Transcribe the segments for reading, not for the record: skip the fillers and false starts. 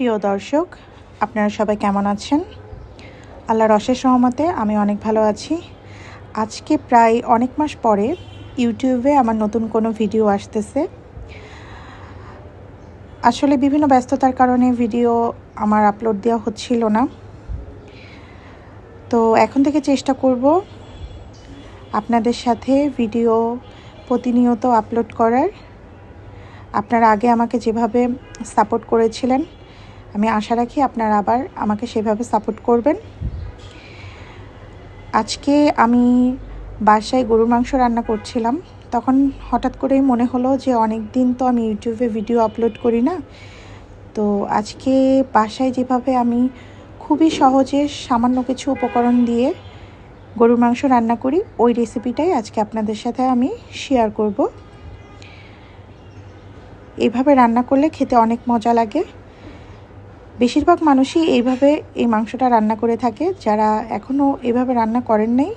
প্রিয় দর্শক, আপনারা সবাই কেমন আছেন? আল্লাহর অশেষ রহমতে আমি অনেক ভালো আছি। আজকে প্রায় অনেক মাস পরে ইউটিউবে আমার নতুন কোনো ভিডিও আসতেছে। আসলে বিভিন্ন ব্যস্ততার কারণে ভিডিও আমার আপলোড দেওয়া হচ্ছিল না। তো এখন থেকে চেষ্টা করব আপনাদের সাথে ভিডিও প্রতিনিয়ত আপলোড করার। আপনারা আগে আমাকে যেভাবে সাপোর্ট করেছিলেন, আমি আশা রাখি আপনারা আবার আমাকে সেভাবে সাপোর্ট করবেন। আজকে আমি বাসায় গরুর মাংস রান্না করছিলাম, তখন হঠাৎ করেই মনে হলো যে অনেক দিন তো আমি ইউটিউবে ভিডিও আপলোড করি না। তো আজকে বাসায় যেভাবে আমি খুবই সহজে সামান্য কিছু উপকরণ দিয়ে গরুর মাংস রান্না করি, ওই রেসিপিটাই আজকে আপনাদের সাথে আমি শেয়ার করব। এইভাবে রান্না করলে খেতে অনেক মজা লাগে। বেশিরভাগ মানুষই এইভাবে এই মাংসটা রান্না করে থাকে। যারা এখনও এভাবে রান্না করেন নাই,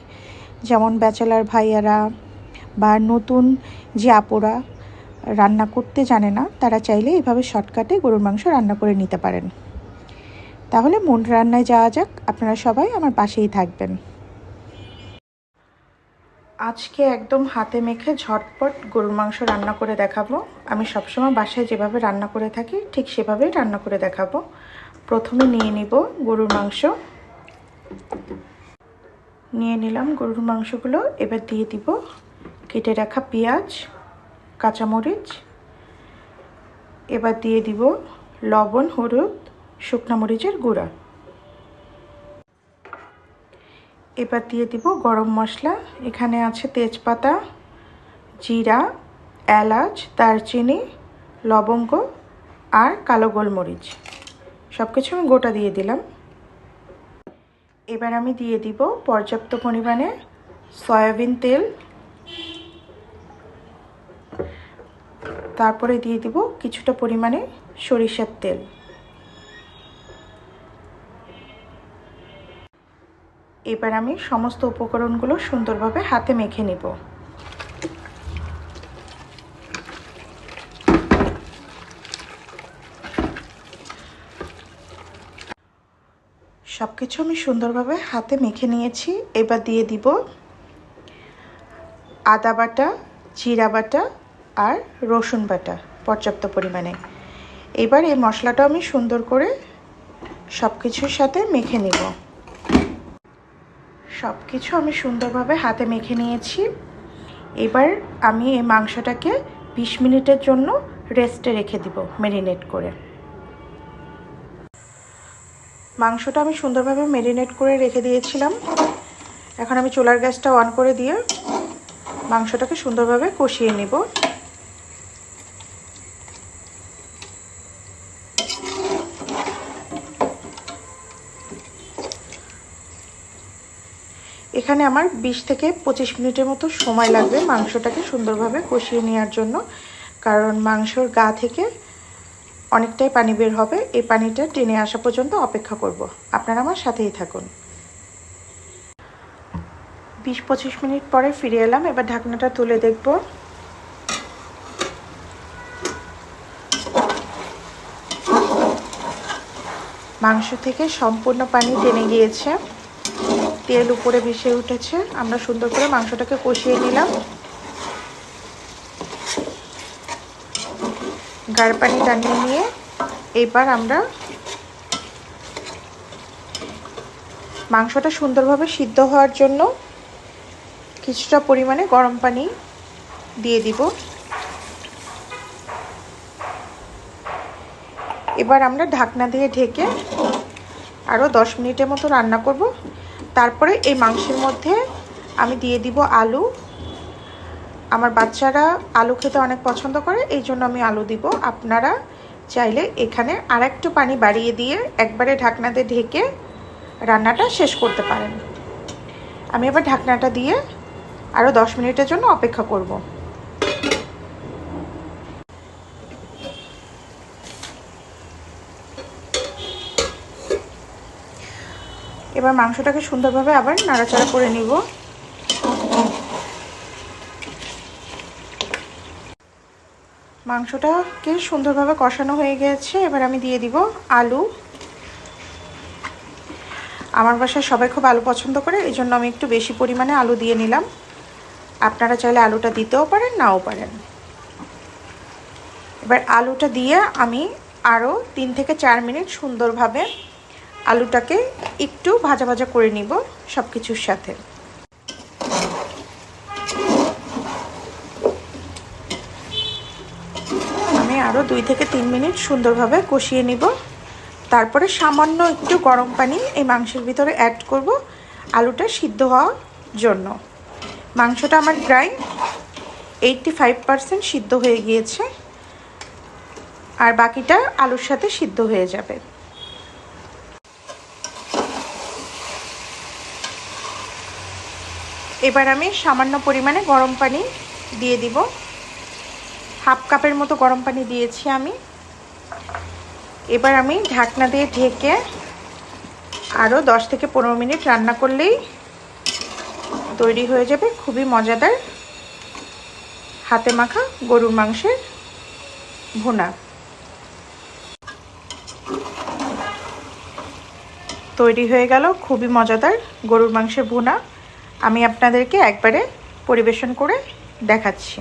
যেমন ব্যাচেলার ভাইয়ারা বা নতুন যে আপুরা রান্না করতে জানে না, তারা চাইলে এভাবে শর্টকাটে গরুর মাংস রান্না করে নিতে পারেন। তাহলে মূল রান্নায় যাওয়া যাক। আপনারা সবাই আমার পাশেই থাকবেন। আজকে একদম হাতে মেখে ঝটপট গরুর মাংস রান্না করে দেখাবো। আমি সবসময় বাসায় যেভাবে রান্না করে থাকি ঠিক সেভাবেই রান্না করে দেখাবো। প্রথমে নিয়ে নিব গরুর মাংস। নিয়ে নিলাম গরুর মাংসগুলো। এবার দিয়ে দিব কেটে রাখা পেঁয়াজ, কাঁচামরিচ। এবার দিয়ে দিব লবণ, হলুদ, শুকনো মরিচের গুঁড়া। এবার দিয়ে দিব গরম মশলা। এখানে আছে তেজপাতা, জিরা, এলাচ, দারচিনি, লবঙ্গ আর কালো গোলমরিচ। সব কিছু আমি গোটা দিয়ে দিলাম। এবার আমি দিয়ে দিব পর্যাপ্ত পরিমাণে সয়াবিন তেল। তারপরে দিয়ে দিব কিছুটা পরিমাণে সরিষার তেল। এবার আমি সমস্ত উপকরণগুলো সুন্দরভাবে হাতে মেখে নিব। সব কিছু আমি সুন্দরভাবে হাতে মেখে নিয়েছি। এবার দিয়ে দিব আদা বাটা, জিরা বাটা আর রসুন বাটা পর্যাপ্ত পরিমাণে। এবার এই মশলাটা আমি সুন্দর করে সব কিছুর সাথে মেখে নিব। সব কিছু আমি সুন্দরভাবে হাতে মেখে নিয়েছি। এবার আমি এই মাংসটাকে 20 মিনিটের জন্য রেস্টে রেখে দিব, ম্যারিনেট করে। মাংসটা আমি সুন্দরভাবে ম্যারিনেট করে রেখে দিয়েছিলাম। এখন আমি চুলার গ্যাসটা অন করে দিয়ে মাংসটাকে সুন্দরভাবে কষিয়ে নেব। এখানে আমার 20 থেকে 25 মিনিটের মতো সময় লাগবে মাংসটাকে সুন্দরভাবে কষিয়ে নেওয়ার জন্য, কারণ মাংসর গা থেকে অনেকটাই পানি বের হবে। এই পানিটা টেনে আসা পর্যন্ত অপেক্ষা করব। আপনারা আমার সাথেই থাকুন। 20-25 মিনিট পরে ফিরে এলাম। এবার ঢাকনাটা তুলে দেখব। মাংস থেকে সম্পূর্ণ পানি টেনে গিয়েছে, তেল উপরে ভেসে উঠেছে। আমরা সুন্দর করে মাংসটাকে কষিয়ে নিলাম। গাঢ় পানি টানিয়ে নিয়ে এবার আমরা মাংসটা সুন্দরভাবে সিদ্ধ হওয়ার জন্য কিছুটা পরিমাণে গরম পানি দিয়ে দিব। এবার আমরা ঢাকনা দিয়ে ঢেকে আরও 10 মিনিটের মতো রান্না করব। তারপরে এই মাংসের মধ্যে আমি দিয়ে দিব আলু। আমার বাচ্চারা আলু খেতে অনেক পছন্দ করে, এই জন্য আমি আলু দিব। আপনারা চাইলে এখানে আরেকটু পানি বাড়িয়ে দিয়ে একবারে ঢাকনা দিয়ে ঢেকে রান্নাটা শেষ করতে পারেন। আমি এবার ঢাকনাটা দিয়ে আরও 10 মিনিটের জন্য অপেক্ষা করব। এবার মাংসটাকে সুন্দরভাবে আবার নাড়াচাড়া করে নিব। মাংসটাকে সুন্দরভাবে কষানো হয়ে গেছে। এবার আমি দিয়ে দিব আলু। আমার বাসায় সবাই খুব আলু পছন্দ করে, এই জন্য আমি একটু বেশি পরিমাণে আলু দিয়ে নিলাম। আপনারা চাইলে আলুটা দিতেও পারেন, নাও পারেন। এবার আলুটা দিয়ে আমি আরও 3 থেকে 4 মিনিট সুন্দরভাবে আলুটাকে একটু ভাজা ভাজা করে নিব সব কিছুর সাথে। আমি আরও 2 থেকে 3 মিনিট সুন্দরভাবে কষিয়ে নিব। তারপরে সামান্য একটু গরম পানি এই মাংসের ভিতরে অ্যাড করব আলুটা সিদ্ধ হওয়ার জন্য। মাংসটা আমার প্রায় 85% সিদ্ধ হয়ে গিয়েছে, আর বাকিটা আলুর সাথে সিদ্ধ হয়ে যাবে। এবার আমি সামান্য পরিমাণে গরম পানি দিয়ে দিব। হাফ কাপের মতো গরম পানি দিয়েছি আমি। এবার আমি ঢাকনা দিয়ে ঢেকে আরও 10 থেকে 15 মিনিট রান্না করলেই তৈরি হয়ে যাবে খুবই মজাদার হাতে মাখা গরুর মাংসের ভুনা। তৈরি হয়ে গেল খুবই মজাদার গরুর মাংসের ভুনা। আমি আপনাদেরকে একবারে পরিবেশন করে দেখাচ্ছি।